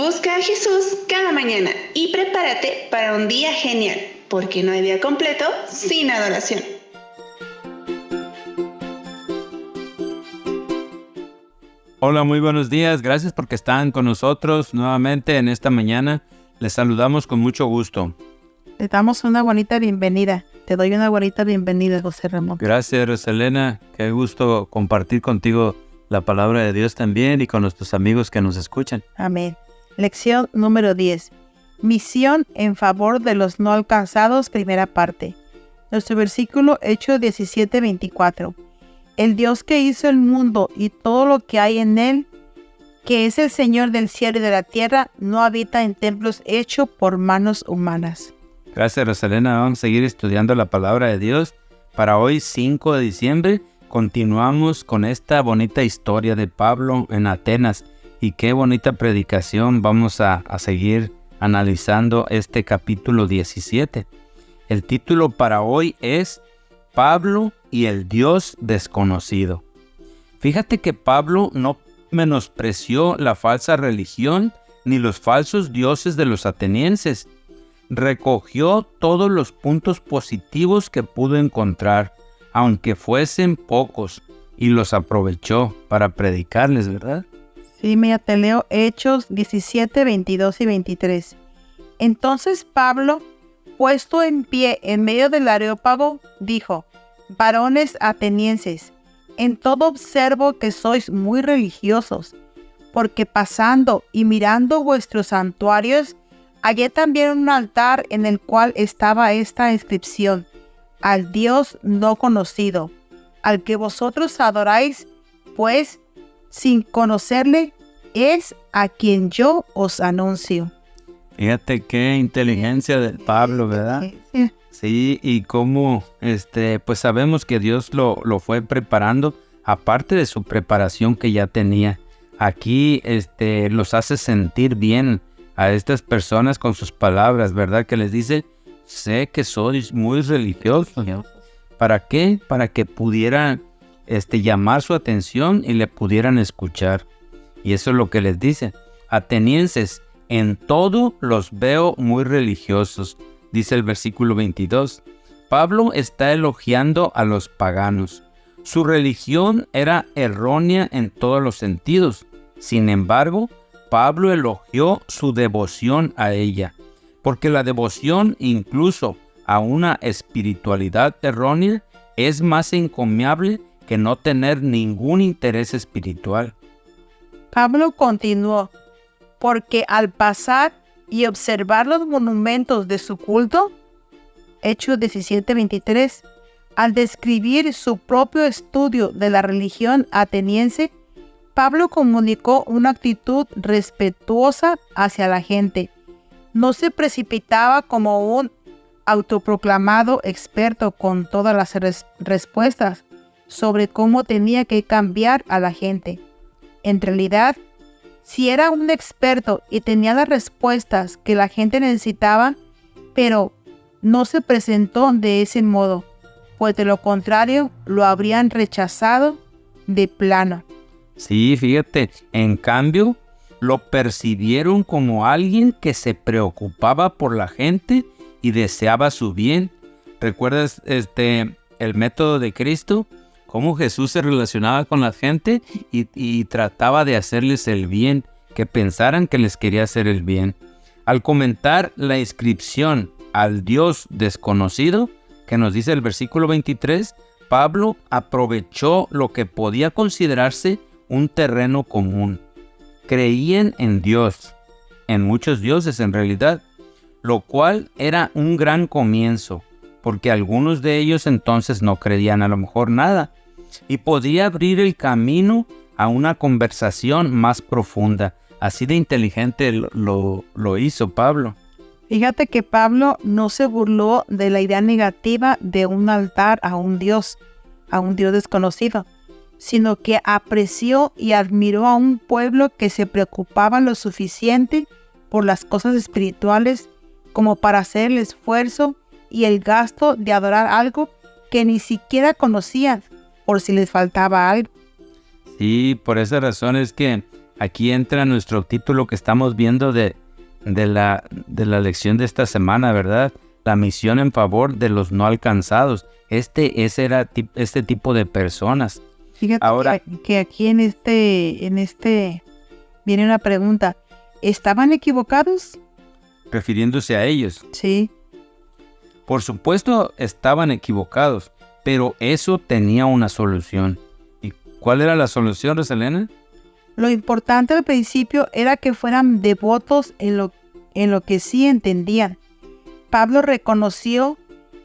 Busca a Jesús cada mañana y prepárate para un día genial, porque no hay día completo sin adoración. Hola, muy buenos días. Gracias porque están con nosotros nuevamente en esta mañana. Les saludamos con mucho gusto. Le damos una bonita bienvenida. Te doy una bonita bienvenida, José Ramón. Gracias, Rosalena. Qué gusto compartir contigo la palabra de Dios también y con nuestros amigos que nos escuchan. Amén. Lección número 10. Misión en favor de los no alcanzados, primera parte. Nuestro versículo, Hechos 17:24. El Dios que hizo el mundo y todo lo que hay en él, que es el Señor del cielo y de la tierra, no habita en templos hechos por manos humanas. Gracias, Rosalena. Vamos a seguir estudiando la palabra de Dios. Para hoy, 5 de diciembre, continuamos con esta bonita historia de Pablo en Atenas. Y qué bonita predicación vamos a seguir analizando este capítulo 17. El título para hoy es Pablo y el Dios desconocido. Fíjate que Pablo no menospreció la falsa religión ni los falsos dioses de los atenienses. Recogió todos los puntos positivos que pudo encontrar, aunque fuesen pocos, y los aprovechó para predicarles, ¿verdad? Sí, mira, te leo Hechos 17, 22 y 23. Entonces Pablo, puesto en pie en medio del Areópago, dijo: varones atenienses, en todo observo que sois muy religiosos, porque pasando y mirando vuestros santuarios, hallé también un altar en el cual estaba esta inscripción: al Dios no conocido, al que vosotros adoráis, pues sin conocerle, es a quien yo os anuncio. Fíjate qué inteligencia de Pablo, ¿verdad? Sí, y cómo pues sabemos que Dios lo fue preparando, aparte de su preparación que ya tenía. Aquí los hace sentir bien a estas personas con sus palabras, ¿verdad? Que les dice: sé que sois muy religiosos. ¿Para qué? Para que pudieran llamar su atención y le pudieran escuchar. Y eso es lo que les dice: atenienses, en todo los veo muy religiosos. Dice el versículo 22. Pablo está elogiando a los paganos. Su religión era errónea en todos los sentidos. Sin embargo, Pablo elogió su devoción a ella, porque la devoción incluso a una espiritualidad errónea es más encomiable que no tener ningún interés espiritual. Pablo continuó: porque al pasar y observar los monumentos de su culto, Hechos 17:23, al describir su propio estudio de la religión ateniense, Pablo comunicó una actitud respetuosa hacia la gente. No se precipitaba como un autoproclamado experto con todas las respuestas sobre cómo tenía que cambiar a la gente. En realidad, si era un experto y tenía las respuestas que la gente necesitaba, pero no se presentó de ese modo, pues de lo contrario lo habrían rechazado de plano. Sí, fíjate, en cambio, lo percibieron como alguien que se preocupaba por la gente y deseaba su bien. ¿Recuerdas el método de Cristo? Cómo Jesús se relacionaba con la gente y trataba de hacerles el bien, que pensaran que les quería hacer el bien. Al comentar la inscripción al Dios desconocido, que nos dice el versículo 23, Pablo aprovechó lo que podía considerarse un terreno común. Creían en Dios, en muchos dioses en realidad, lo cual era un gran comienzo, porque algunos de ellos entonces no creían a lo mejor nada, y podía abrir el camino a una conversación más profunda. Así de inteligente lo hizo Pablo. Fíjate que Pablo no se burló de la idea negativa de un altar a un Dios desconocido, sino que apreció y admiró a un pueblo que se preocupaba lo suficiente por las cosas espirituales como para hacer el esfuerzo y el gasto de adorar algo que ni siquiera conocían, por si les faltaba algo. Sí, por esa razón es que aquí entra nuestro título que estamos viendo de la lección de esta semana, ¿verdad? La misión en favor de los no alcanzados. Ese era este tipo de personas. Fíjate Ahora, que aquí en este viene una pregunta. ¿Estaban equivocados? refiriéndose a ellos, Sí. por supuesto estaban equivocados, pero eso tenía una solución. ¿Y cuál era la solución, Rosalena? Lo importante al principio era que fueran devotos en lo que sí entendían. Pablo reconoció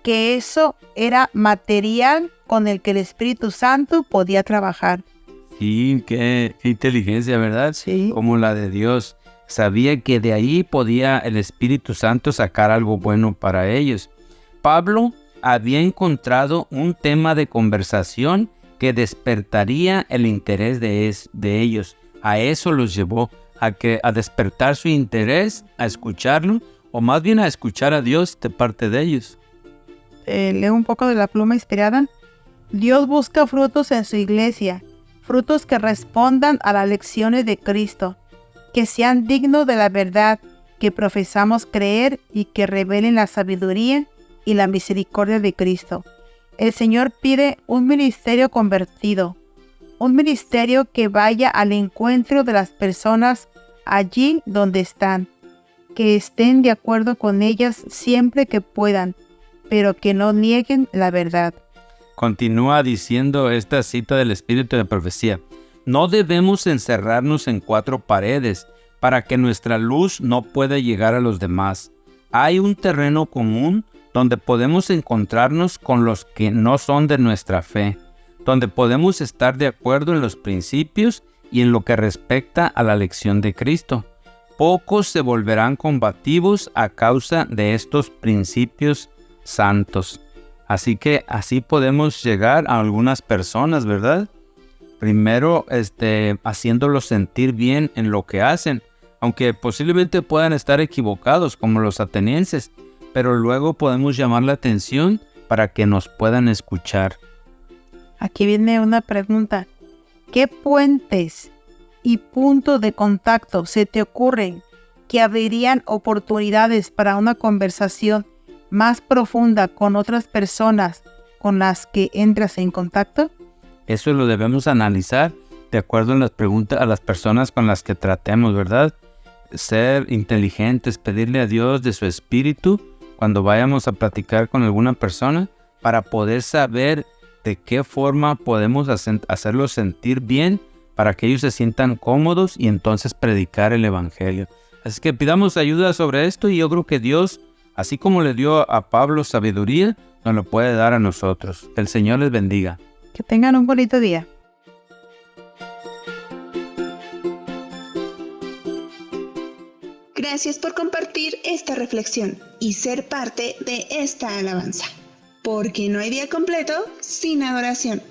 que eso era material con el que el Espíritu Santo podía trabajar. Sí, qué inteligencia, ¿verdad? Sí. Como la de Dios. Sabía que de ahí podía el Espíritu Santo sacar algo bueno para ellos. Pablo había encontrado un tema de conversación que despertaría el interés de ellos. A eso los llevó, a despertar su interés, a escucharlo, o más bien a escuchar a Dios de parte de ellos. Leo un poco de la pluma inspirada. Dios busca frutos en su iglesia, frutos que respondan a las lecciones de Cristo, que sean dignos de la verdad que profesamos creer y que revelen la sabiduría y la misericordia de Cristo. El Señor pide un ministerio convertido, un ministerio que vaya al encuentro de las personas allí donde están, que estén de acuerdo con ellas siempre que puedan, pero que no nieguen la verdad. Continúa diciendo esta cita del Espíritu de Profecía. No debemos encerrarnos en cuatro paredes para que nuestra luz no pueda llegar a los demás. Hay un terreno común donde podemos encontrarnos con los que no son de nuestra fe, donde podemos estar de acuerdo en los principios y en lo que respecta a la lección de Cristo. Pocos se volverán combativos a causa de estos principios santos. Así que así podemos llegar a algunas personas, ¿verdad? Primero, haciéndolos sentir bien en lo que hacen, aunque posiblemente puedan estar equivocados como los atenienses, pero luego podemos llamar la atención para que nos puedan escuchar. Aquí viene una pregunta. ¿Qué puentes y puntos de contacto se te ocurren que abrirían oportunidades para una conversación más profunda con otras personas con las que entras en contacto? Eso lo debemos analizar de acuerdo a las personas con las que tratemos, ¿verdad? Ser inteligentes, pedirle a Dios de su espíritu cuando vayamos a platicar con alguna persona para poder saber de qué forma podemos hacerlos sentir bien para que ellos se sientan cómodos y entonces predicar el evangelio. Así que pidamos ayuda sobre esto y yo creo que Dios, así como le dio a Pablo sabiduría, nos lo puede dar a nosotros. Que el Señor les bendiga. Que tengan un bonito día. Gracias por compartir esta reflexión y ser parte de esta alabanza. Porque no hay día completo sin adoración.